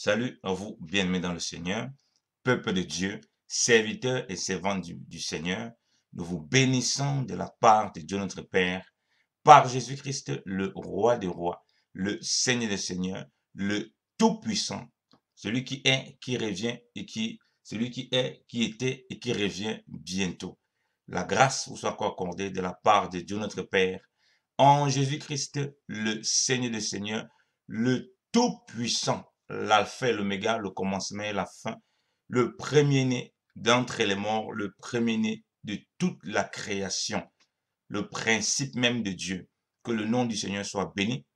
Salut à vous, bien-aimés dans le Seigneur, peuple de Dieu, serviteurs et servantes du Seigneur. Nous vous bénissons de la part de Dieu notre Père, par Jésus-Christ, le roi des rois, le Seigneur des seigneurs, le Tout-Puissant, celui qui est, qui revient et celui qui est, qui était et qui revient bientôt. La grâce vous soit encore accordée de la part de Dieu notre Père, en Jésus-Christ, le Seigneur des seigneurs, le Tout-Puissant, l'alpha et l'oméga, le commencement et la fin, le premier-né d'entre les morts, le premier-né de toute la création, le principe même de Dieu. Que le nom du Seigneur soit béni.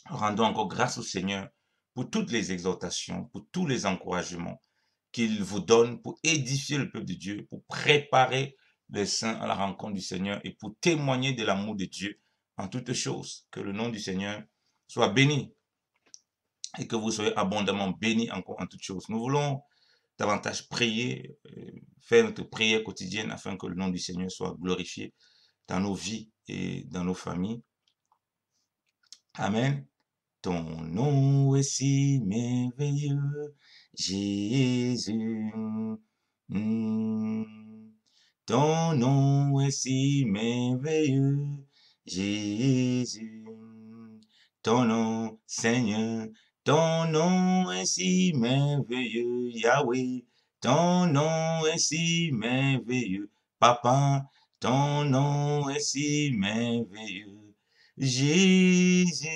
Rendons encore grâce au Seigneur pour toutes les exhortations, pour tous les encouragements qu'il vous donne pour édifier le peuple de Dieu, pour préparer les saints à la rencontre du Seigneur et pour témoigner de l'amour de Dieu en toutes choses. Que le nom du Seigneur soit béni et que vous soyez abondamment bénis encore en toutes choses. Nous voulons davantage prier, faire notre prière quotidienne afin que le nom du Seigneur soit glorifié dans nos vies et dans nos familles. Amen. Ton nom est si merveilleux, Jésus. Ton nom est si merveilleux, Jésus. Ton nom, Seigneur, ton nom est si merveilleux, Yahweh. Ton nom est si merveilleux, Papa. Ton nom est si merveilleux, Jésus,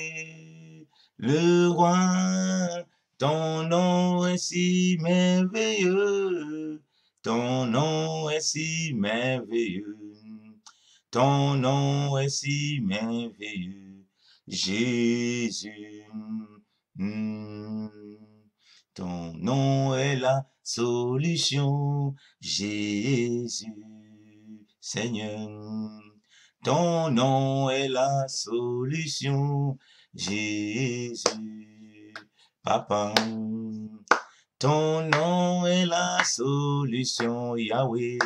le roi. Ton nom est si merveilleux. Ton nom est si merveilleux. Ton nom est si merveilleux, Jésus. Ton nom est la solution, Jésus, Seigneur. Ton nom est la solution, Jésus, Papa. Ton nom est la solution, Yahweh.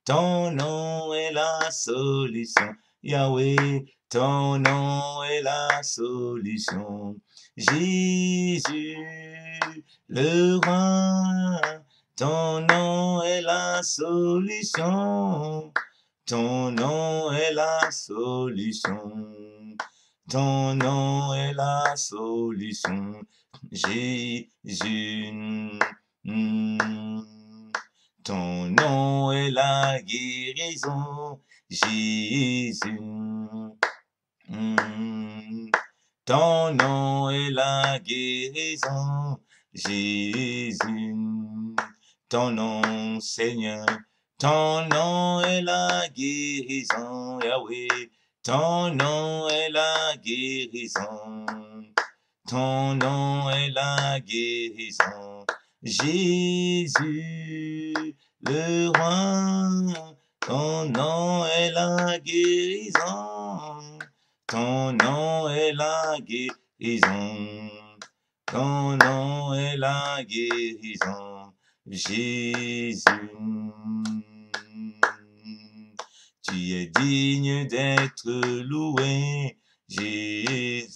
Ton nom est la solution, Yahweh. Ton nom est la solution, Jésus, le roi. Ton nom est la solution. Ton nom est la solution. Ton nom est la solution, Jésus. Ton nom est la guérison, Jésus. Ton nom est la guérison, Jésus. Ton nom, Seigneur. Ton nom est la guérison, Yahweh. Ton nom est la guérison. Ton nom est la guérison, Jésus, le roi. Ton nom est la guérison. Ton nom est la guérison. Ton nom est la guérison, Jésus. Tu es digne d'être loué, Jésus.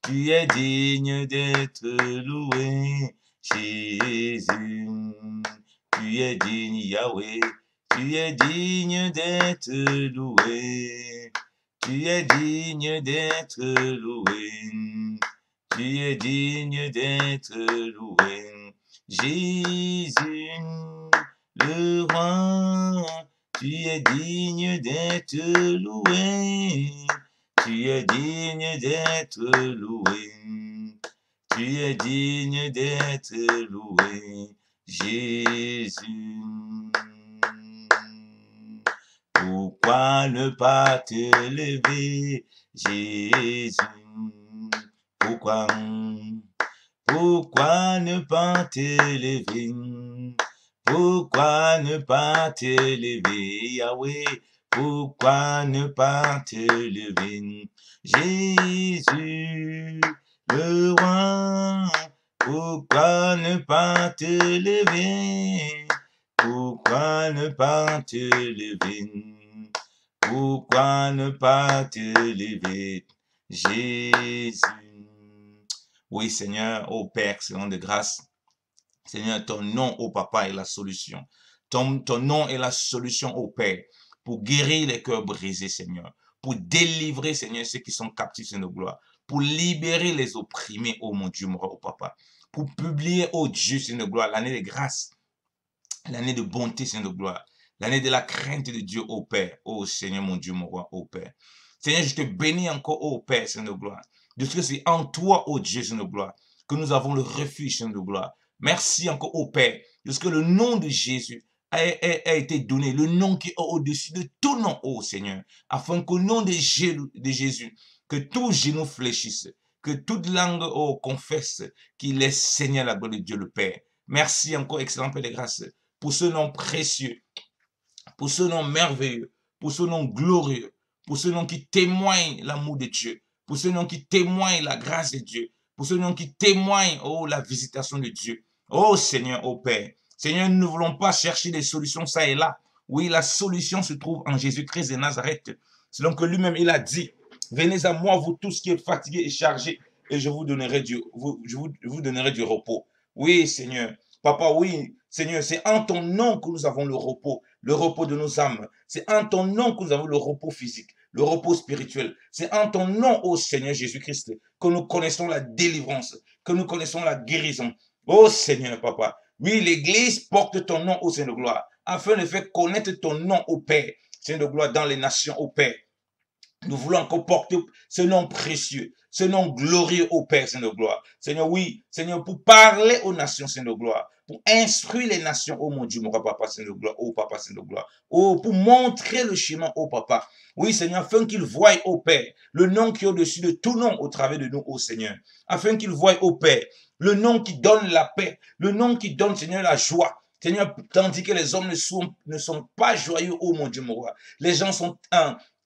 Tu es digne d'être loué, Jésus. Tu es digne, Yahweh. Tu es digne d'être loué. Tu es digne d'être loué. Tu es digne d'être loué, Jésus, le roi. Tu es digne d'être loué. Tu es digne d'être loué. Tu es digne d'être loué, Jésus. Pourquoi ne pas te lever, Jésus? Pourquoi? Pourquoi ne pas te lever? Pourquoi ne pas te lever, Yahweh? Pourquoi ne pas te lever, Jésus, le roi? Pourquoi ne pas te lever? Pourquoi ne pas te lever? Pourquoi ne pas te lever, Jésus? Oui, Seigneur, ô Père, excellent de grâce. Seigneur, ton nom, ô Papa, est la solution. Ton nom est la solution, ô Père, pour guérir les cœurs brisés, Seigneur. Pour délivrer, Seigneur, ceux qui sont captifs, Seigneur de gloire. Pour libérer les opprimés, ô mon Dieu, mon roi, ô Papa. Pour publier, ô Dieu, Seigneur de gloire, l'année de grâce, l'année de bonté, Seigneur de gloire. L'année de la crainte de Dieu, ô Père. Ô Seigneur, mon Dieu, mon roi, ô Père. Seigneur, je te bénis encore, ô Père, Seigneur de gloire. De ce que c'est en toi, ô Dieu, Seigneur de gloire, que nous avons le refuge, Seigneur de gloire. Merci encore au Père, parce que le nom de Jésus a été donné, le nom qui est au-dessus de tout nom, ô Seigneur, afin qu'au nom de Jésus, que tout genou fléchisse, que toute langue confesse qu'il est Seigneur, la gloire de Dieu le Père. Merci encore, excellent Père de grâce, pour ce nom précieux, pour ce nom merveilleux, pour ce nom glorieux, pour ce nom qui témoigne l'amour de Dieu, pour ce nom qui témoigne la grâce de Dieu, pour ce nom qui témoigne, la visitation de Dieu. Oh Seigneur, oh Père. Seigneur, nous ne voulons pas chercher des solutions ça et là. Oui, la solution se trouve en Jésus-Christ de Nazareth. Selon que lui-même, il a dit, venez à moi, vous tous qui êtes fatigués et chargés, et je vous donnerai du repos. Oui, Seigneur. Papa, oui, Seigneur, c'est en ton nom que nous avons le repos de nos âmes. C'est en ton nom que nous avons le repos physique, le repos spirituel. C'est en ton nom, ô Seigneur Jésus-Christ, que nous connaissons la délivrance, que nous connaissons la guérison. Ô Seigneur, Papa, oui, l'Église porte ton nom, ô Seigneur de gloire, afin de faire connaître ton nom au Père, Seigneur de gloire, dans les nations, au Père. Nous voulons encore porter ce nom précieux, ce nom glorieux au Père, Seigneur de gloire. Seigneur, oui, Seigneur, pour parler aux nations, Seigneur de gloire, pour instruire les nations, oh mon Dieu, mon Papa, Seigneur de gloire, oh Papa, Seigneur de gloire, oh, pour montrer le chemin, oh Papa. Oui, Seigneur, afin qu'ils voient, au Père, le nom qui est au-dessus de tout nom au travers de nous, oh Seigneur. Afin qu'ils voient, au Père, le nom qui donne la paix, le nom qui donne, Seigneur, la joie. Seigneur, tandis que les hommes ne sont pas joyeux, oh mon Dieu, mon roi. Les gens sont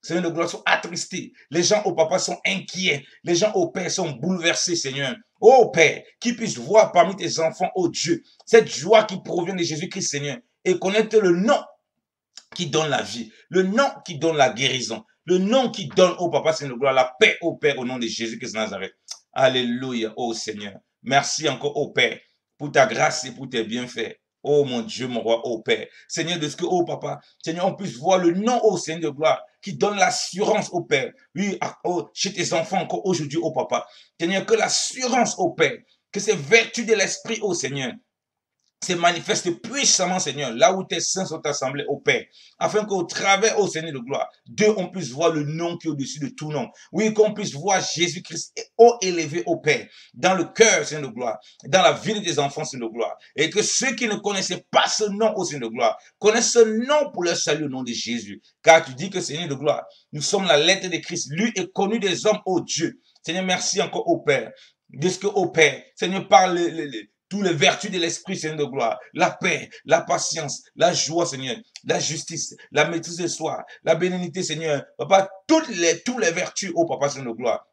Seigneur de gloire, sont attristés. Les gens au Papa sont inquiets. Les gens au Père sont bouleversés, Seigneur. Oh Père, qu'ils puissent voir parmi tes enfants, oh Dieu, cette joie qui provient de Jésus-Christ, Seigneur, et connaître le nom qui donne la vie, le nom qui donne la guérison, le nom qui donne au Papa, Seigneur de gloire, la paix au Père, au nom de Jésus-Christ de Nazareth. Alléluia, oh Seigneur. Merci encore, oh Père, pour ta grâce et pour tes bienfaits. Oh mon Dieu, mon roi, oh Père. Seigneur, de ce que, oh Papa, Seigneur, on puisse voir le nom, oh Seigneur de gloire, qui donne l'assurance au Père. Oui, chez tes enfants encore aujourd'hui, oh Papa. Seigneur, que l'assurance au Père, que ces vertus de l'Esprit, oh Seigneur, se manifeste puissamment, Seigneur, là où tes saints sont assemblés au Père, afin qu'au travers, au Seigneur de gloire, Dieu, on puisse voir le nom qui est au-dessus de tout nom. Oui, qu'on puisse voir Jésus-Christ haut élevé au Père, dans le cœur, Seigneur de gloire, dans la vie des enfants, Seigneur de gloire, et que ceux qui ne connaissaient pas ce nom, au Seigneur de gloire, connaissent ce nom pour leur salut au nom de Jésus. Car tu dis que, Seigneur de gloire, nous sommes la lettre de Christ, lui est connu des hommes, ô Dieu. Seigneur, merci encore au Père, de ce que, au Père, Seigneur, parle toutes les vertus de l'Esprit, Seigneur de gloire, la paix, la patience, la joie, Seigneur, la justice, la maîtrise de soi, la bénignité, Seigneur, Papa, toutes les vertus, oh Papa, Seigneur de gloire,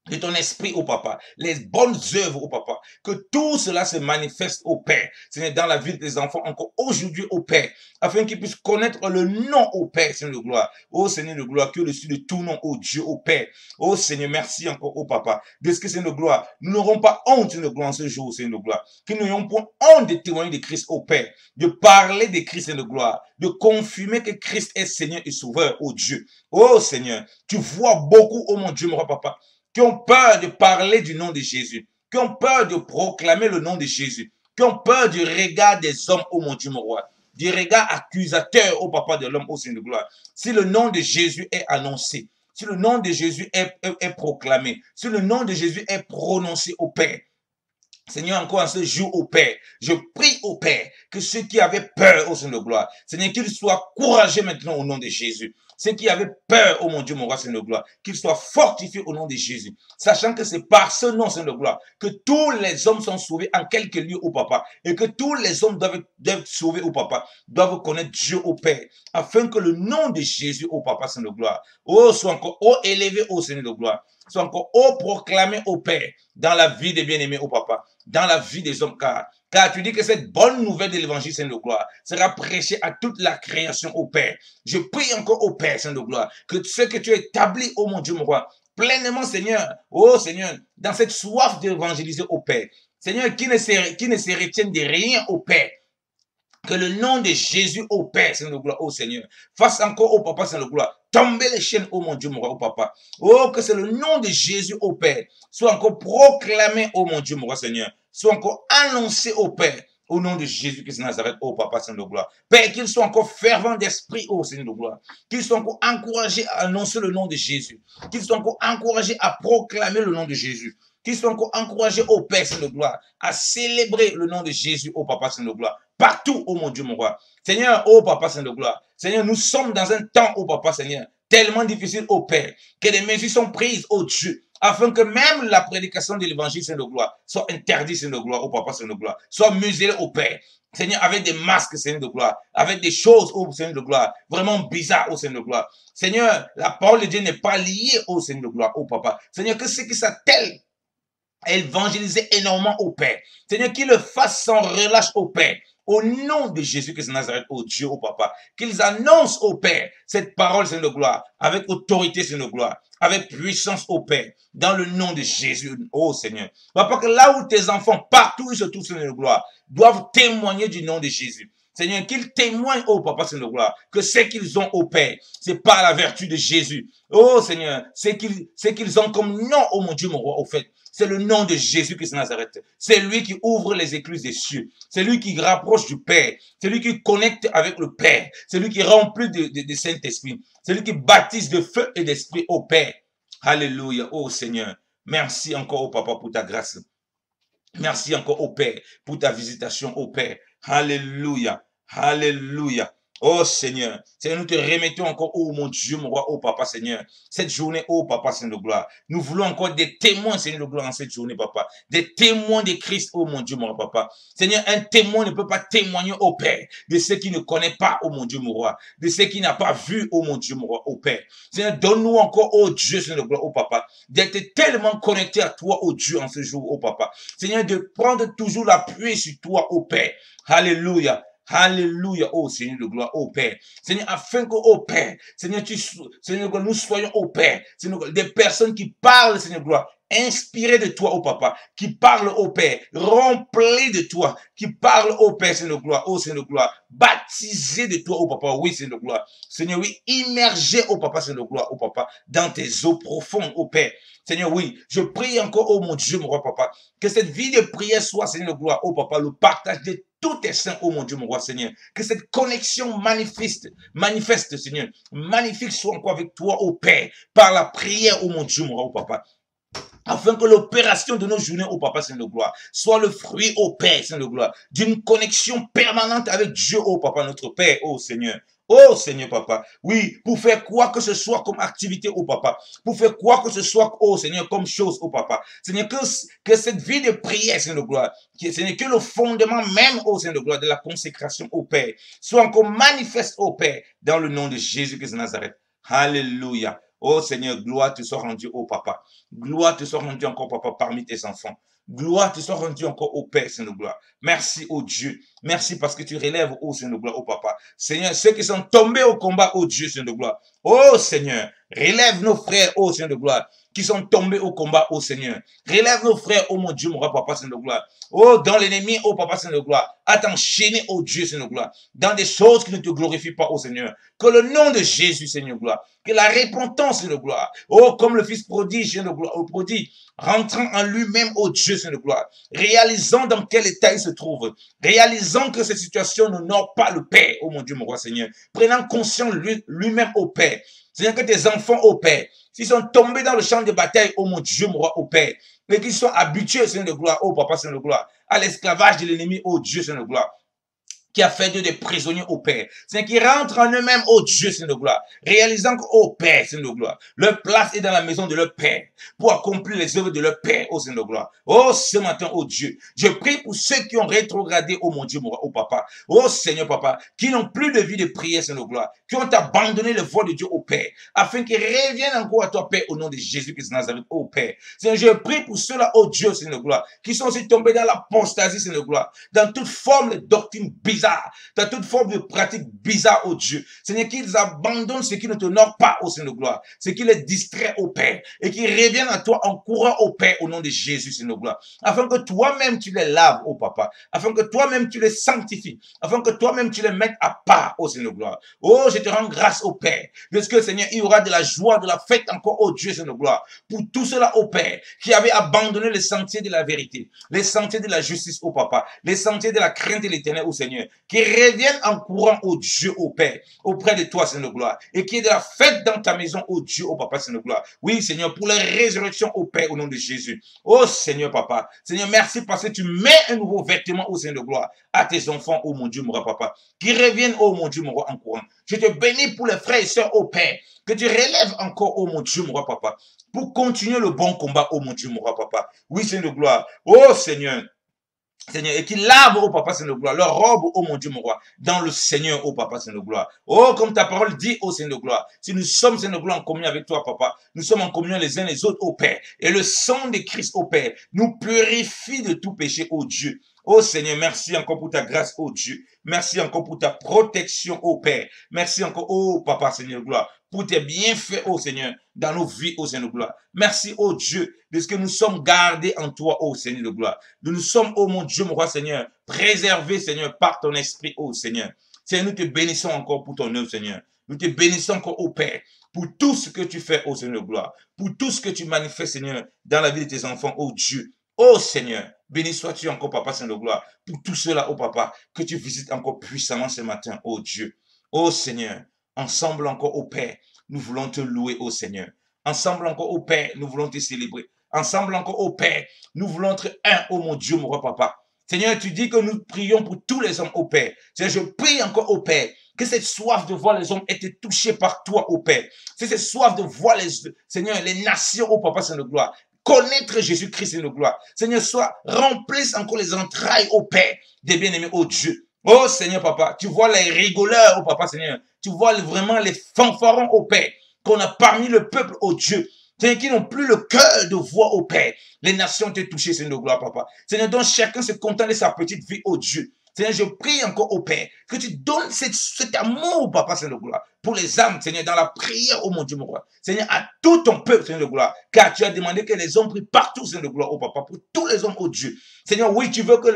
de ton esprit, oh Papa, les bonnes œuvres, oh Papa, que tout cela se manifeste au Père, Seigneur, dans la vie de tes enfants, encore aujourd'hui au Père, afin qu'ils puissent connaître le nom au Père, Seigneur de gloire, oh Seigneur de gloire, que au-dessus de tout nom, oh Dieu, au Père, oh Seigneur, merci encore, oh Papa, de ce que, Seigneur de gloire, nous n'aurons pas honte, Seigneur de gloire, en ce jour, Seigneur de gloire, que nous n'ayons pas honte de témoigner de Christ au Père, de parler de Christ, Seigneur de gloire, de confirmer que Christ est Seigneur et Sauveur, oh Dieu, oh Seigneur, tu vois beaucoup, oh mon Dieu, mon Papa, qui ont peur de parler du nom de Jésus, qui ont peur de proclamer le nom de Jésus, qui ont peur du regard des hommes, oh mon Dieu, mon roi, du regard accusateur, oh Papa de l'homme, oh Seigneur de gloire. Si le nom de Jésus est annoncé, si le nom de Jésus est proclamé, si le nom de Jésus est prononcé au Père, Seigneur, encore en ce jour au Père, je prie au Père que ceux qui avaient peur, au Seigneur de gloire, Seigneur, qu'ils soient courageux maintenant au nom de Jésus. Ceux qui avaient peur, oh mon Dieu, mon roi, Seigneur de gloire, qu'ils soient fortifiés au nom de Jésus, sachant que c'est par ce nom, Seigneur de gloire, que tous les hommes sont sauvés en quelque lieu au Papa, et que tous les hommes doivent être sauvés au Papa, doivent connaître Dieu au Père, afin que le nom de Jésus au Papa, Seigneur de gloire, oh, soit encore haut élevé au Seigneur de gloire, soit encore haut proclamé au Père, dans la vie des bien-aimés au Papa, dans la vie des hommes, car tu dis que cette bonne nouvelle de l'évangile, Seigneur de gloire, sera prêchée à toute la création au Père. Je prie encore au Père, Seigneur de gloire, que ce que tu as établi, oh mon Dieu, mon roi, pleinement, Seigneur, oh Seigneur, dans cette soif d'évangéliser au Père. Seigneur, qui ne se retiennent de rien au Père. Que le nom de Jésus au Père, Seigneur de gloire, au Seigneur, fasse encore au Papa, Seigneur de gloire, tomber les chaînes, oh mon Dieu, mon roi, au Papa. Oh, que c'est le nom de Jésus au Père, soit encore proclamé, oh mon Dieu, mon roi, Seigneur, soit encore annoncé au Père, au nom de Jésus-Christ de Nazareth, oh Papa, Seigneur de gloire. Père, qu'ils soient encore fervents d'esprit, oh Seigneur de gloire, qu'ils soient encore encouragés à annoncer le nom de Jésus, qu'ils soient encore encouragés à proclamer le nom de Jésus, qu'ils soient encore encouragés, au Père, Seigneur de gloire, à célébrer le nom de Jésus, au Papa, Seigneur de gloire, partout, oh mon Dieu, mon roi. Seigneur, oh Papa, Seigneur de gloire. Seigneur, nous sommes dans un temps, oh Papa, Seigneur, tellement difficile, oh Père, que des mesures sont prises, oh Dieu, afin que même la prédication de l'évangile, Seigneur de gloire, soit interdite, Seigneur de gloire, oh Papa, Seigneur de gloire, soit muselée, oh Père. Seigneur, avec des masques, Seigneur de gloire, avec des choses, oh Seigneur de gloire, vraiment bizarres, oh Seigneur de gloire. Seigneur, la parole de Dieu n'est pas liée, oh Seigneur de gloire, oh Papa. Seigneur, que ceux qui s'attellent à évangéliser énormément au Père. Seigneur, qu'ils le fassent sans relâche au Père. Au nom de Jésus-Christ de Nazareth, au Dieu, au Papa, qu'ils annoncent au Père cette parole, Seigneur de gloire, avec autorité, Seigneur de gloire, avec puissance au Père, dans le nom de Jésus, oh Seigneur. Papa, que là où tes enfants, partout où ils se trouvent, Seigneur de gloire, doivent témoigner du nom de Jésus. Seigneur, qu'ils témoignent, oh Papa, Seigneur de gloire, que ce qu'ils ont au Père, c'est par la vertu de Jésus. Oh Seigneur, ce qu'ils ont comme nom, oh mon Dieu, mon roi, au fait, c'est le nom de Jésus-Christ de Nazareth. C'est lui qui ouvre les écluses des cieux. C'est lui qui rapproche du Père. C'est lui qui connecte avec le Père. C'est lui qui remplit de Saint-Esprit. C'est lui qui baptise de feu et d'esprit au Père. Alléluia, oh Seigneur. Merci encore au Papa pour ta grâce. Merci encore au Père pour ta visitation au Père. Alléluia, alléluia. Oh Seigneur, Seigneur, nous te remettons encore, oh mon Dieu, mon roi, oh Papa, Seigneur, cette journée, oh Papa, Seigneur de gloire. Nous voulons encore des témoins, Seigneur de gloire, en cette journée, Papa. Des témoins de Christ, oh mon Dieu, mon roi, Papa. Seigneur, un témoin ne peut pas témoigner au Père de ceux qui ne connaissent pas, oh mon Dieu, mon roi, de ceux qui n'ont pas vu, oh mon Dieu, mon roi, au Père. Seigneur, donne-nous encore, oh Dieu, Seigneur de gloire, oh Papa, d'être tellement connectés à toi, oh Dieu, en ce jour, oh Papa. Seigneur, de prendre toujours l'appui sur toi, oh Père. Alléluia. Alléluia, oh Seigneur de gloire, oh Père. Seigneur, afin que, oh Père, Seigneur, Seigneur, que nous soyons, oh Père, Seigneur, des personnes qui parlent, Seigneur de gloire, inspirées de toi, oh Papa, qui parlent, oh Père, remplies de toi, qui parlent, oh Père, Seigneur de gloire, oh Seigneur de gloire, baptisés de toi, oh Papa, oui, Seigneur de gloire. Seigneur, oui, immergés, oh Papa, Seigneur de gloire, oh Papa, dans tes eaux profondes, oh Père. Seigneur, oui, je prie encore, oh mon Dieu, mon roi, Papa, que cette vie de prière soit, Seigneur de gloire, oh Papa, le partage de tous tes saints, oh mon Dieu, mon roi, Seigneur. Que cette connexion manifeste, Seigneur, magnifique soit encore avec toi, oh Père, par la prière, oh mon Dieu, mon roi, oh Papa. Afin que l'opération de nos journées, oh Papa, Seigneur de gloire, soit le fruit, oh Père, Seigneur de gloire, d'une connexion permanente avec Dieu, oh Papa, notre Père, oh Seigneur. Oh Seigneur Papa, oui, pour faire quoi que ce soit comme activité, oh Papa, pour faire quoi que ce soit, oh Seigneur, comme chose, oh Papa, Seigneur, que cette vie de prière, Seigneur de gloire, Seigneur, que le fondement même, oh Seigneur de gloire, de la consécration au Père, soit encore manifeste, oh Père, dans le nom de Jésus-Christ de Nazareth. Alléluia. Oh Seigneur, gloire te soit rendue, oh Papa. Gloire te soit rendue encore, Papa, parmi tes enfants. Gloire te soit rendue encore au Père, Seigneur de gloire. Merci, oh Dieu. Merci parce que tu relèves, oh Seigneur de gloire, oh Papa. Seigneur, ceux qui sont tombés au combat, oh Dieu, Seigneur de gloire. Oh Seigneur, relève nos frères, oh Seigneur de gloire, qui sont tombés au combat, oh Seigneur. Relève nos frères, oh mon Dieu, mon roi, Papa, Seigneur de gloire. Oh, dans l'ennemi, oh Papa, Seigneur de gloire, à t'enchaîner, oh Dieu, Seigneur de gloire, dans des choses qui ne te glorifient pas, oh Seigneur. Que le nom de Jésus, Seigneur de gloire, que la repentance, Seigneur de gloire, oh, comme le Fils prodigue, Seigneur de gloire, oh prodigue, rentrant en lui-même, oh Dieu, Seigneur de gloire, réalisant dans quel état il se trouve, réalisant que cette situation n'honore pas le Père, oh mon Dieu, mon roi, Seigneur, prenant conscience lui-même, oh Père, Seigneur, que tes enfants, oh Père, s'ils sont tombés dans le champ de bataille, oh mon Dieu, mon roi, oh Père, mais qu'ils soient habitués, Seigneur de gloire, oh Papa, Seigneur de gloire, à l'esclavage de l'ennemi, oh Dieu, Seigneur de gloire, qui a fait d'eux des prisonniers au Père. C'est qui rentrent en eux-mêmes, oh Dieu, Seigneur de gloire, réalisant que, oh Père, Seigneur de gloire, leur place est dans la maison de leur Père, pour accomplir les œuvres de leur Père, oh Seigneur de gloire. Oh, ce matin, oh Dieu, je prie pour ceux qui ont rétrogradé, oh mon Dieu, mon roi, oh Papa, oh Seigneur, Papa, qui n'ont plus de vie de prière, Seigneur de gloire, qui ont abandonné le voie de Dieu au Père, afin qu'ils reviennent encore à toi, Père, au nom de Jésus-Christ de Nazareth, oh Père. Seigneur, je prie pour ceux-là, oh Dieu, Seigneur de gloire, qui sont aussi tombés dans l'apostasie, Seigneur de gloire, dans toute forme de doctrine bizarre, bizarre, de toute forme de pratique bizarre, oh Dieu. Seigneur, qu'ils abandonnent ce qui ne t'honore pas, au Seigneur de gloire, ce qui les distrait, au Père, et qu'ils reviennent à toi en courant, au Père, au nom de Jésus, Seigneur de gloire, afin que toi-même tu les laves, oh Papa, afin que toi-même tu les sanctifies, afin que toi-même tu les mettes à part, oh Seigneur de gloire. Oh, je te rends grâce, au Père, parce que Seigneur, il y aura de la joie, de la fête encore, oh Dieu, Seigneur de gloire, pour tout cela, au Père, qui avait abandonné les sentiers de la vérité, les sentiers de la justice, au Papa, les sentiers de la crainte de l'Éternel, au Seigneur, qui reviennent en courant, au Dieu, au Père, auprès de toi, Seigneur de gloire, et qui est de la fête dans ta maison, au Dieu, au Papa, Seigneur de gloire. Oui, Seigneur, pour la résurrection, au Père, au nom de Jésus. Oh Seigneur, Papa, Seigneur, merci parce que tu mets un nouveau vêtement, au Seigneur de gloire, à tes enfants, oh mon Dieu, mon roi, Papa, qui reviennent, oh mon Dieu, mon roi, en courant. Je te bénis pour les frères et sœurs, au Père, que tu relèves encore, oh mon Dieu, mon roi, Papa, pour continuer le bon combat, oh mon Dieu, mon roi, Papa. Oui, Seigneur de gloire. Oh Seigneur. Seigneur, et qui lave, oh Papa, Seigneur de gloire, leur robe, oh mon Dieu, mon roi, dans le Seigneur, oh Papa, Seigneur de gloire. Oh, comme ta parole dit, oh Seigneur de gloire, si nous sommes, Seigneur de gloire, en communion avec toi, Papa, nous sommes en communion les uns les autres, oh Père, et le sang de Christ, oh Père, nous purifie de tout péché, oh Dieu. Oh Seigneur, merci encore pour ta grâce, oh Dieu. Merci encore pour ta protection, oh Père. Merci encore, oh Papa, Seigneur de gloire, pour tes bienfaits, oh Seigneur, dans nos vies, oh Seigneur de gloire. Merci, oh Dieu, de ce que nous sommes gardés en toi, oh Seigneur de gloire. Nous sommes, oh mon Dieu, mon roi Seigneur, préservés, Seigneur, par ton esprit, oh Seigneur. Seigneur, nous te bénissons encore pour ton œuvre, Seigneur. Nous te bénissons encore, oh Père, pour tout ce que tu fais, oh Seigneur de gloire. Pour tout ce que tu manifestes, Seigneur, dans la vie de tes enfants, oh Dieu. Oh Seigneur, béni sois-tu encore, Papa, Seigneur de gloire, pour tout cela, oh Papa, que tu visites encore puissamment ce matin, oh Dieu. Oh Seigneur, ensemble encore, oh Père, nous voulons te louer, oh Seigneur. Ensemble encore, oh Père, nous voulons te célébrer. Ensemble encore, oh Père, nous voulons être un, oh mon Dieu, mon roi, Papa. Seigneur, tu dis que nous prions pour tous les hommes, oh Père. Seigneur, je prie encore, oh Père, que cette soif de voir les hommes été touchés par toi, oh Père. C'est cette soif de voir Seigneur, les nations, oh Papa, Seigneur de gloire, connaître Jésus-Christ, Seigneur de gloire. Seigneur, sois, remplisse encore les entrailles, oh Père, des bien-aimés, oh Dieu. Oh Seigneur, Papa, tu vois les rigoleurs, oh Papa, Seigneur. Tu vois vraiment les fanfarons, oh Père, qu'on a parmi le peuple, oh Dieu. Seigneur, qui n'ont plus le cœur de voir, oh Père, les nations te toucher, Seigneur de gloire, Papa. Seigneur, donc chacun se contente de sa petite vie, oh Dieu. Seigneur, je prie encore au Père, que tu donnes cet amour, Papa, Seigneur de gloire, pour les âmes, Seigneur, dans la prière, oh mon Dieu, mon roi. Seigneur, à tout ton peuple, Seigneur de gloire, car tu as demandé que les hommes prient partout, Seigneur de gloire, oh Papa, pour tous les hommes, oh Dieu. Seigneur, oui, tu veux que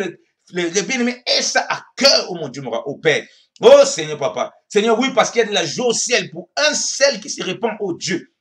les bien-aimés aient ça à cœur, oh mon Dieu, mon roi, oh Père. Oh Seigneur, Papa. Seigneur, oui, parce qu'il y a de la joie au ciel pour un seul qui se répand, oh Dieu,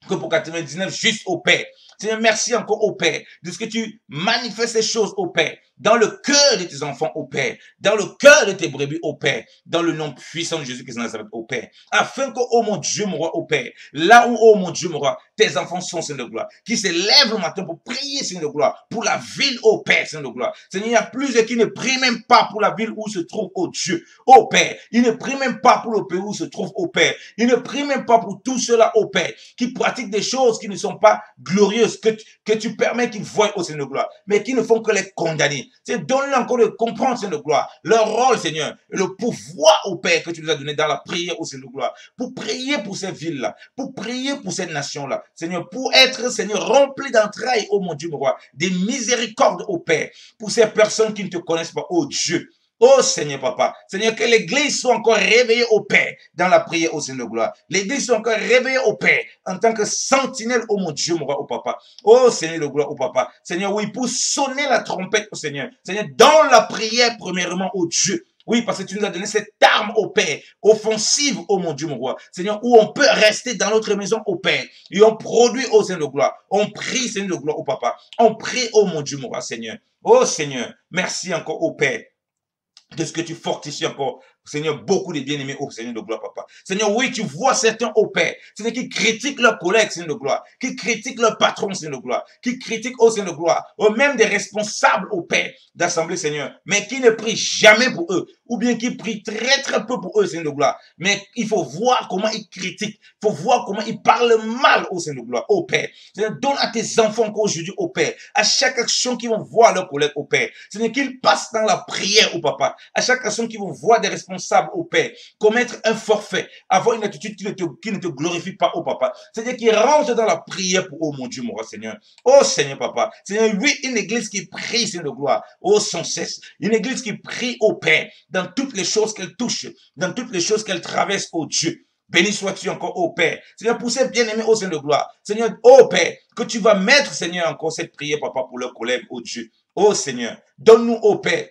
que pour 99 juste au Père. Seigneur, merci encore au Père de ce que tu manifestes ces choses au Père, dans le cœur de tes enfants au Père, dans le cœur de tes brebis au Père, dans le nom puissant de Jésus-Christ de Nazareth au Père, afin que, oh mon Dieu, mon roi, au Père, là où, oh mon Dieu, mon roi, tes enfants sont, Seigneur de gloire, qui se lèvent le matin pour prier, Seigneur de gloire, pour la ville au Père, Seigneur de gloire. Seigneur, il y a plusieurs qui ne prient même pas pour la ville où se trouve, oh Dieu, au Père. Ils ne prient même pas pour le pays où se trouve, au Père. Ils ne prient même pas pour tout cela, au Père, qui pratiquent des choses qui ne sont pas glorieuses, que tu permets qu'ils voient au Seigneur de gloire, mais qui ne font que les condamner. C'est donne-leur encore de comprendre, Seigneur de gloire, leur rôle, Seigneur, et le pouvoir au Père que tu nous as donné dans la prière au Seigneur de gloire, pour prier pour ces villes-là, pour prier pour cette nation-là, Seigneur, pour être, Seigneur, rempli d'entrailles, oh mon Dieu, mon roi, des miséricordes au Père, pour ces personnes qui ne te connaissent pas, oh Dieu. Oh Seigneur Papa, Seigneur, que l'Église soit encore réveillée au Père dans la prière au Seigneur de gloire. L'Église soit encore réveillée au Père en tant que sentinelle, oh mon Dieu, mon roi, au Papa. Oh Seigneur de gloire, au Papa. Seigneur, oui, pour sonner la trompette au Seigneur. Seigneur, dans la prière, premièrement, au Dieu. Oui, parce que tu nous as donné cette arme au Père, offensive, oh mon Dieu, mon roi. Seigneur, où on peut rester dans notre maison au Père. Et on produit, oh Seigneur de gloire. On prie, Seigneur de gloire, au Papa. On prie, oh mon Dieu, mon roi, Seigneur. Oh Seigneur, merci encore au Père de ce que tu fortifies encore, Seigneur, beaucoup de bien-aimés au Seigneur de gloire, Papa. Seigneur, oui, tu vois certains au Père, Seigneur, qui critiquent leurs collègues, Seigneur de gloire, qui critiquent leur patron, Seigneur de gloire, qui critiquent au Seigneur de gloire, ou même des responsables au Père d'assemblée, Seigneur, mais qui ne prient jamais pour eux, ou bien qui prient très très peu pour eux, Seigneur de gloire. Mais il faut voir comment ils critiquent, il faut voir comment ils parlent mal au Seigneur de gloire, au Père. Seigneur, donne à tes enfants aujourd'hui au Père, à chaque action qu'ils vont voir leurs collègues au Père, Seigneur, qu'ils passent dans la prière au Papa, à chaque action qu'ils vont voir des responsables au Père, commettre un forfait, avoir une attitude qui ne te glorifie pas au Papa. Seigneur, qui rentre dans la prière pour, oh mon Dieu, mon roi Seigneur. Oh Seigneur, Papa. Seigneur, oui, une église qui prie, Seigneur de gloire, oh sans cesse. Une église qui prie au Père, dans dans toutes les choses qu'elle touche, dans toutes les choses qu'elle traverse, oh Dieu. Béni sois-tu encore, ô Père. Seigneur, pour ces bien-aimés, ô Seigneur de gloire. Seigneur, ô Père, que tu vas mettre, Seigneur, encore cette prière, papa, pour leurs collègues, ô Dieu. Ô Seigneur, donne-nous, ô Père,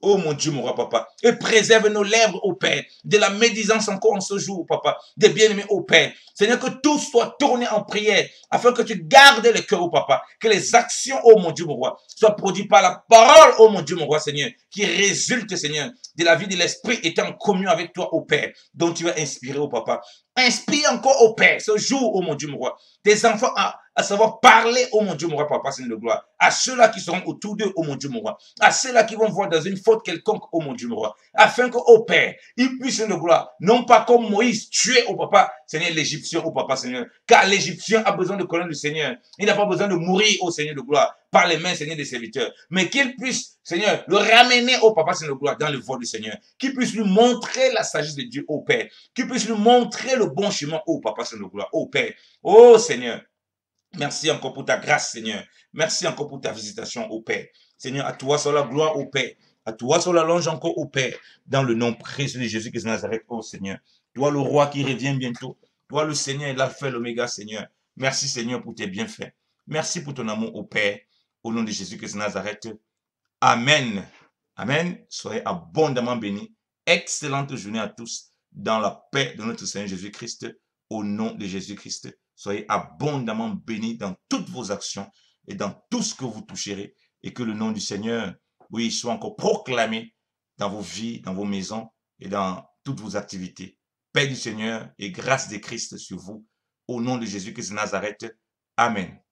oh mon Dieu, mon roi, papa. Et préserve nos lèvres, ô Père, de la médisance encore en ce jour, papa. Des bien-aimés, ô Père. Seigneur, que tout soit tourné en prière, afin que tu gardes le cœur, ô papa. Que les actions, ô mon Dieu, mon roi, soient produites par la parole, ô mon Dieu, mon roi, Seigneur, qui résulte, Seigneur, de la vie de l'esprit étant en communion avec toi, ô Père, dont tu as inspiré, ô papa. Inspire encore, ô Père, ce jour, ô mon Dieu, mon roi, tes enfants à savoir parler, ô mon Dieu, mon roi, papa, Seigneur de gloire, à ceux-là qui seront autour d'eux, ô mon Dieu, mon roi, à ceux-là qui vont voir dans une faute quelconque, ô mon Dieu, mon roi, afin que, ô Père, ils puissent, Seigneur de gloire, non pas comme Moïse, tuer, ô papa, Seigneur, l'Égyptien, ô papa, Seigneur, car l'Égyptien a besoin de connaître le Seigneur, il n'a pas besoin de mourir, ô Seigneur de gloire, par les mains, Seigneur, des serviteurs, mais qu'il puisse, Seigneur, le ramener, ô papa, Seigneur de gloire, dans le vol du Seigneur, qu'il puisse lui montrer la sagesse de Dieu, ô Père, qu'il puisse lui montrer le bon chemin, ô papa, Seigneur de gloire, ô Père, ô Seigneur. Merci encore pour ta grâce, Seigneur. Merci encore pour ta visitation, ô Père. Seigneur, à toi soit la gloire, ô Père. À toi soit la louange encore, ô Père. Dans le nom précieux de Jésus-Christ de Nazareth, ô Seigneur. Toi, le roi qui revient bientôt. Toi, le Seigneur et l'alpha et l'oméga, Seigneur. Merci, Seigneur, pour tes bienfaits. Merci pour ton amour, ô Père. Au nom de Jésus-Christ de Nazareth. Amen. Amen. Soyez abondamment bénis. Excellente journée à tous. Dans la paix de notre Seigneur Jésus-Christ. Au nom de Jésus-Christ. Soyez abondamment bénis dans toutes vos actions et dans tout ce que vous toucherez. Et que le nom du Seigneur, oui, soit encore proclamé dans vos vies, dans vos maisons et dans toutes vos activités. Paix du Seigneur et grâce de Christ sur vous. Au nom de Jésus-Christ de Nazareth. Amen.